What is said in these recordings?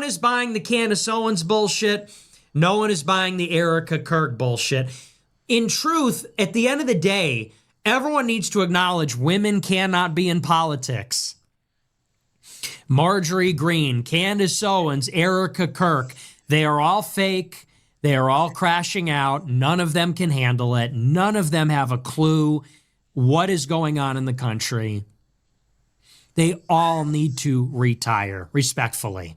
one is buying the Candace Owens bullshit. No one is buying the Erica Kirk bullshit. In truth, at the end of the day, everyone needs to acknowledge women cannot be in politics. Marjorie Greene, Candace Owens, Erica Kirk, they are all fake. They are all crashing out. None of them can handle it. None of them have a clue what is going on in the country. They all need to retire, respectfully.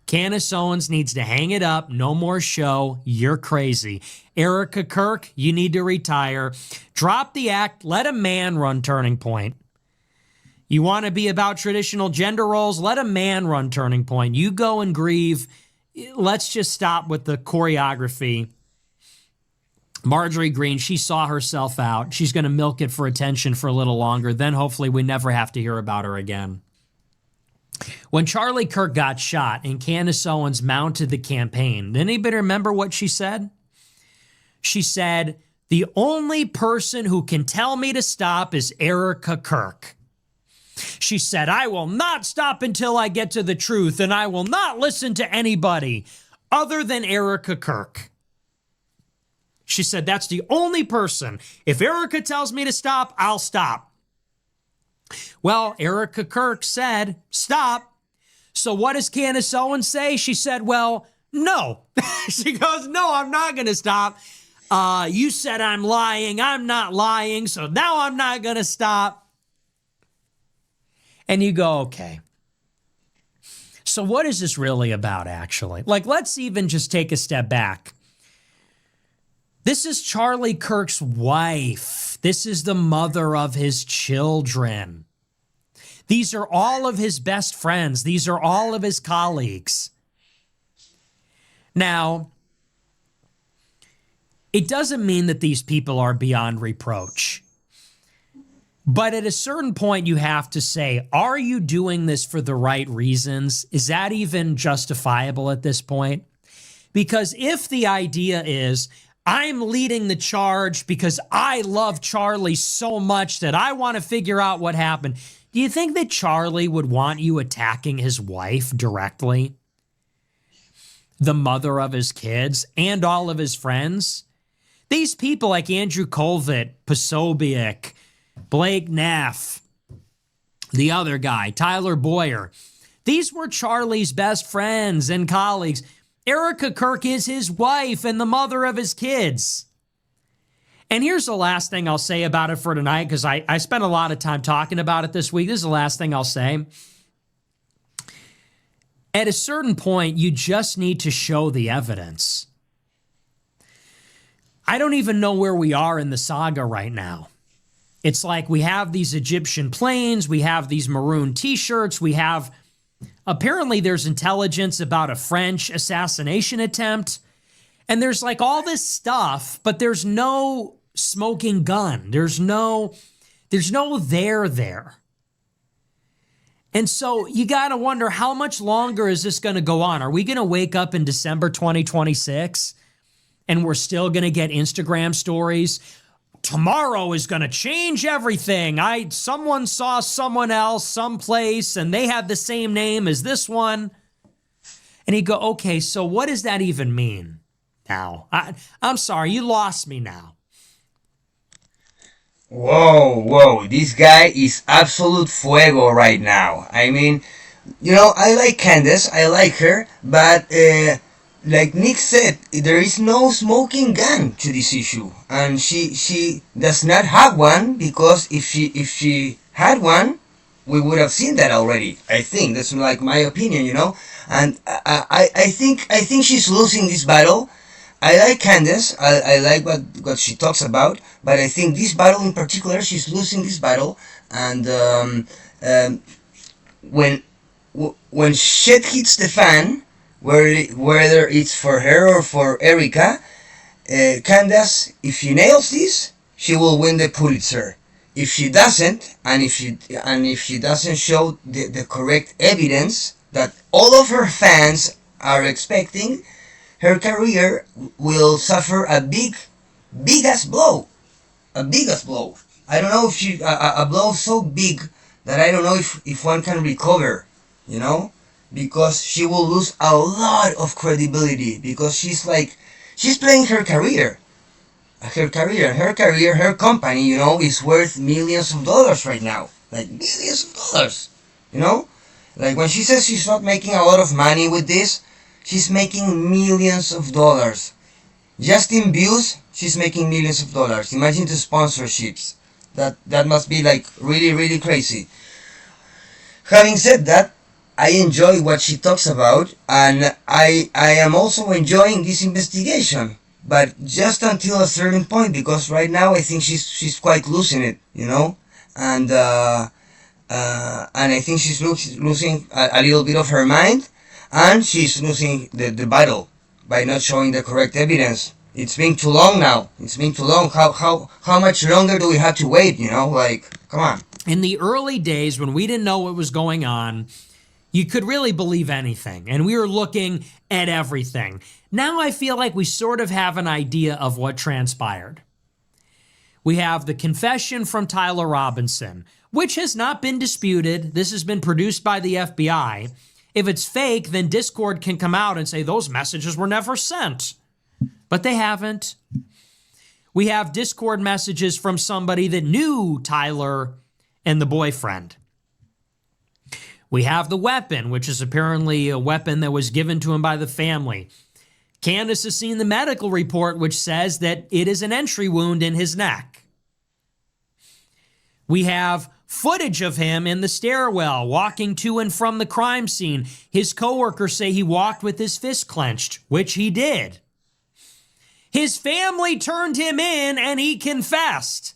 Candace Owens needs to hang it up. No more show. You're crazy. Erica Kirk, you need to retire. Drop the act. Let a man run Turning Point. You want to be about traditional gender roles? Let a man run Turning Point. You go and grieve. Let's just stop with the choreography. Marjorie Greene, she saw herself out. She's going to milk it for attention for a little longer. Then hopefully we never have to hear about her again. When Charlie Kirk got shot and Candace Owens mounted the campaign, did anybody remember what she said? She said, the only person who can tell me to stop is Erica Kirk. She said, I will not stop until I get to the truth, and I will not listen to anybody other than Erica Kirk. She said, that's the only person. If Erica tells me to stop, I'll stop. Well, Erica Kirk said, stop. So what does Candace Owens say? She said, well, no. She goes, no, I'm not going to stop. You said I'm lying. I'm not lying. So now I'm not going to stop. And you go, okay. So what is this really about, actually? Like, let's even just take a step back. This is Charlie Kirk's wife. This is the mother of his children. These are all of his best friends. These are all of his colleagues. Now, it doesn't mean that these people are beyond reproach. But at a certain point, you have to say, are you doing this for the right reasons? Is that even justifiable at this point? Because if the idea is, I'm leading the charge because I love Charlie so much that I want to figure out what happened, do you think that Charlie would want you attacking his wife directly? The mother of his kids and all of his friends? These people like Andrew Colvett, Posobiec, Blake Neff, the other guy, Tyler Boyer. These were Charlie's best friends and colleagues. Erica Kirk is his wife and the mother of his kids. And here's the last thing I'll say about it for tonight, because I spent a lot of time talking about it this week. This is the last thing I'll say. At a certain point, you just need to show the evidence. I don't even know where we are in the saga right now. It's like we have these Egyptian planes, we have these maroon t-shirts, we have, apparently there's intelligence about a French assassination attempt, and there's like all this stuff, but there's no smoking gun. There's no there. And so you got to wonder, how much longer is this going to go on? Are we going to wake up in December 2026 and we're still going to get Instagram stories? Tomorrow is going to change everything. Someone saw someone else someplace and they had the same name as this one. And you go, okay, so what does that even mean now? I'm sorry, you lost me now. Whoa, this guy is absolute fuego right now. I mean, I like Candace, I like her, but like Nick said, there is no smoking gun to this issue, and she does not have one, because if she had one, we would have seen that already. I think that's like my opinion, and I think she's losing this battle. I like Candace, I like what she talks about, but I think this battle in particular, she's losing this battle, and when shit hits the fan, whether it's for her or for Erica, Candace, if she nails this, she will win the Pulitzer. If she doesn't, and if she doesn't show the correct evidence that all of her fans are expecting, her career will suffer a big-ass blow. A big-ass blow. I don't know if a blow so big that I don't know if one can recover, because she will lose a lot of credibility because she's playing her company, is worth millions of dollars right now, like millions of dollars, you know, like when she says she's not making a lot of money with this, she's making millions of dollars. Just in views, she's making millions of dollars. Imagine the sponsorships. That must be like really, really crazy. Having said that, I enjoy what she talks about, and I am also enjoying this investigation. But just until a certain point, because right now I think she's quite losing it, and I think she's losing a little bit of her mind, and she's losing the battle by not showing the correct evidence. It's been too long now. It's been too long. How much longer do we have to wait? Like, come on. In the early days when we didn't know what was going on, you could really believe anything, and we were looking at everything. Now I feel like we sort of have an idea of what transpired. We have the confession from Tyler Robinson, which has not been disputed. This has been produced by the FBI. If it's fake, then Discord can come out and say those messages were never sent. But they haven't. We have Discord messages from somebody that knew Tyler and the boyfriend. We have the weapon, which is apparently a weapon that was given to him by the family. Candace has seen the medical report, which says that it is an entry wound in his neck. We have footage of him in the stairwell walking to and from the crime scene. His coworkers say he walked with his fist clenched, which he did. His family turned him in and he confessed.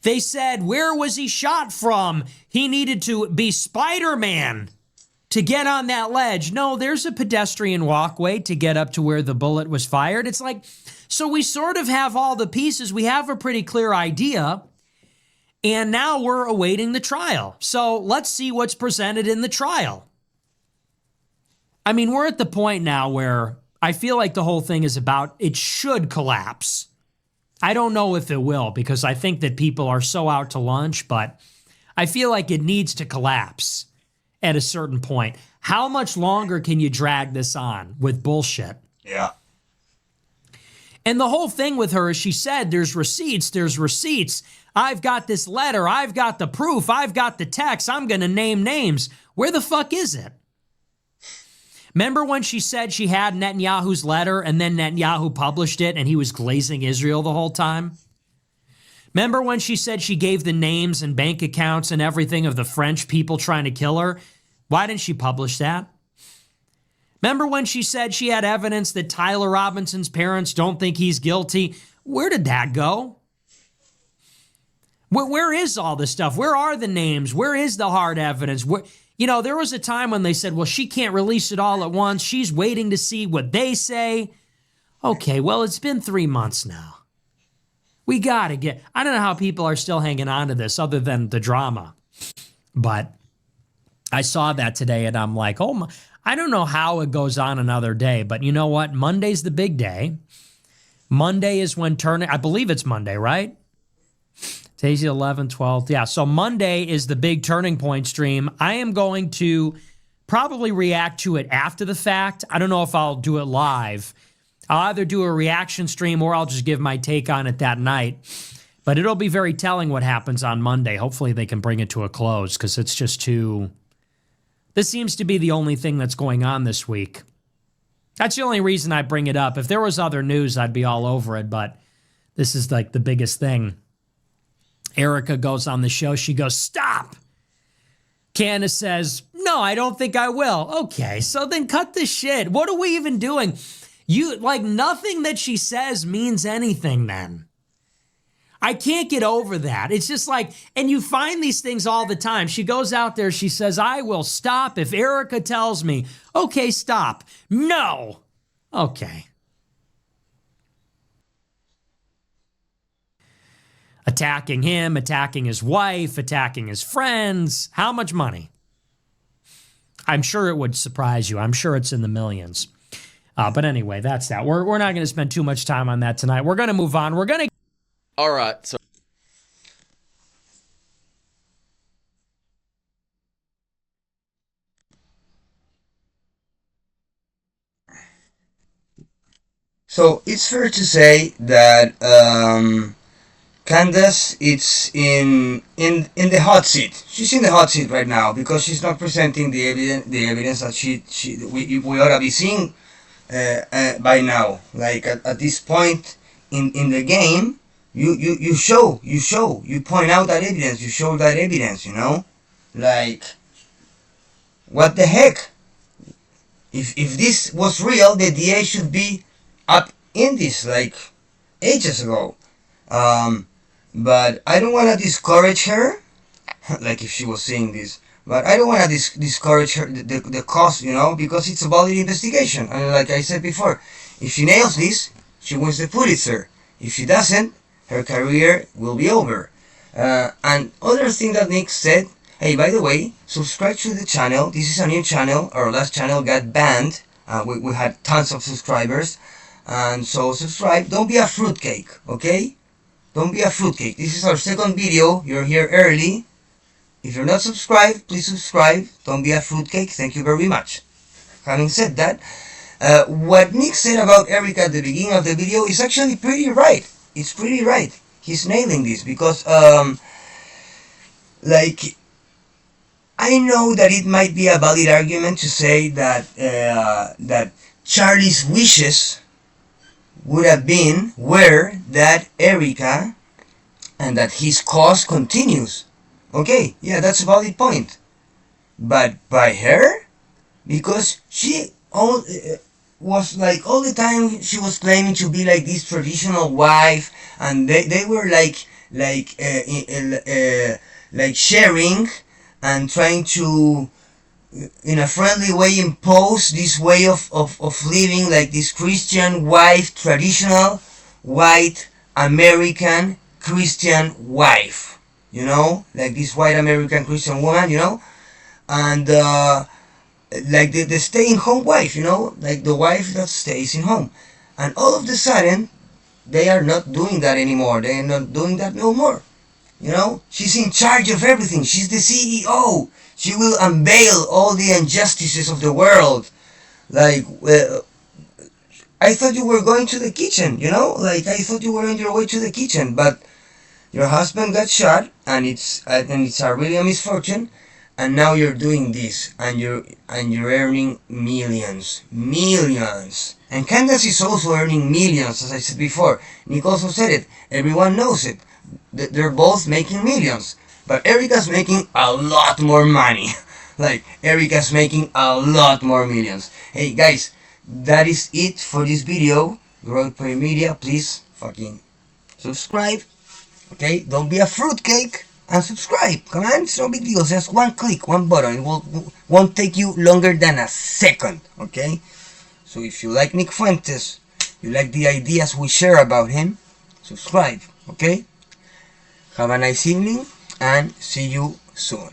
They said, where was he shot from? He needed to be Spider-Man to get on that ledge. No, there's a pedestrian walkway to get up to where the bullet was fired. It's like, so we sort of have all the pieces. We have a pretty clear idea. And now we're awaiting the trial. So let's see what's presented in the trial. I mean, we're at the point now where I feel like the whole thing is about, it should collapse. I don't know if it will, because I think that people are so out to lunch, but I feel like it needs to collapse at a certain point. How much longer can you drag this on with bullshit? Yeah. And the whole thing with her is she said, there's receipts. I've got this letter. I've got the proof. I've got the text. I'm going to name names. Where the fuck is it? Remember when she said she had Netanyahu's letter and then Netanyahu published it and he was glazing Israel the whole time? Remember when she said she gave the names and bank accounts and everything of the French people trying to kill her? Why didn't she publish that? Remember when she said she had evidence that Tyler Robinson's parents don't think he's guilty? Where did that go? Where is all this stuff? Where are the names? Where is the hard evidence? There was a time when they said, well, she can't release it all at once. She's waiting to see what they say. Okay, well, it's been 3 months now. We got to get... I don't know how people are still hanging on to this other than the drama. But I saw that today and I'm like, oh my... I don't know how it goes on another day, but you know what? Monday's the big day. Monday is when I believe it's Monday, right? Today's the 11th, 12th. Yeah, so Monday is the big turning point stream. I am going to probably react to it after the fact. I don't know if I'll do it live. I'll either do a reaction stream or I'll just give my take on it that night. But it'll be very telling what happens on Monday. Hopefully they can bring it to a close because it's just too... This seems to be the only thing that's going on this week. That's the only reason I bring it up. If there was other news, I'd be all over it, but this is like the biggest thing. Erica goes on the show. She goes, stop. Candace says, no, I don't think I will. Okay, so then cut the shit. What are we even doing? Nothing that she says means anything then. I can't get over that. It's just like, and you find these things all the time. She goes out there, she says, I will stop if Erica tells me. Okay, stop. No. Okay. Attacking him, attacking his wife, attacking his friends. How much money? I'm sure it would surprise you. I'm sure it's in the millions. But anyway, that's that. We're not going to spend too much time on that tonight. We're going to move on. We're going to... All right, so So it's fair to say that Candace is in the hot seat. She's in the hot seat right now because she's not presenting the evidence that we ought to be seeing by now. Like at this point in the game, you point out that evidence, you show that evidence. Like what the heck? If this was real, the DA should be up in this like ages ago. Um, but I don't want to discourage her, like if she was saying this. But I don't want to discourage her the cause, because it's a valid investigation. And like I said before, if she nails this, she wins the Pulitzer. If she doesn't, her career will be over. And other thing that Nick said, hey, by the way, subscribe to the channel. This is a new channel. Our last channel got banned. We had tons of subscribers. And so subscribe. Don't be a fruitcake, okay? Don't be a fruitcake. This is our second video. You're here early. If you're not subscribed, please subscribe. Don't be a fruitcake. Thank you very much. Having said that, what Nick said about Erica at the beginning of the video is actually pretty right. It's pretty right. He's nailing this because, like, I know that it might be a valid argument to say that that Charlie's wishes were that Erica and that his cause continues. Okay, yeah, that's a valid point. But by her? Because she was like all the time she was claiming to be like this traditional wife, and they were like sharing and trying to in a friendly way impose this way of living, like this Christian wife, traditional white American Christian wife, like this white American Christian woman, and like the staying home wife, like the wife that stays in home. And all of a sudden they are not doing that anymore. They are not doing that no more. She's in charge of everything. She's the CEO. She will unveil all the injustices of the world. Like, I thought you were going to the kitchen, Like, I thought you were on your way to the kitchen, but your husband got shot, and it's a really a misfortune, and now you're doing this, and you're earning millions. And Candace is also earning millions, as I said before. Nick also said it. Everyone knows it. They're both making millions, but Erica's making a lot more money. Like, Erica's making a lot more millions. Hey guys, that is it for this video. Growth Player Media, please fucking subscribe. Okay, don't be a fruitcake and subscribe. Come on, it's no big deal. Just one click, one button. It won't take you longer than a second. Okay, so if you like Nick Fuentes, you like the ideas we share about him, subscribe. Okay. Have a nice evening and see you soon.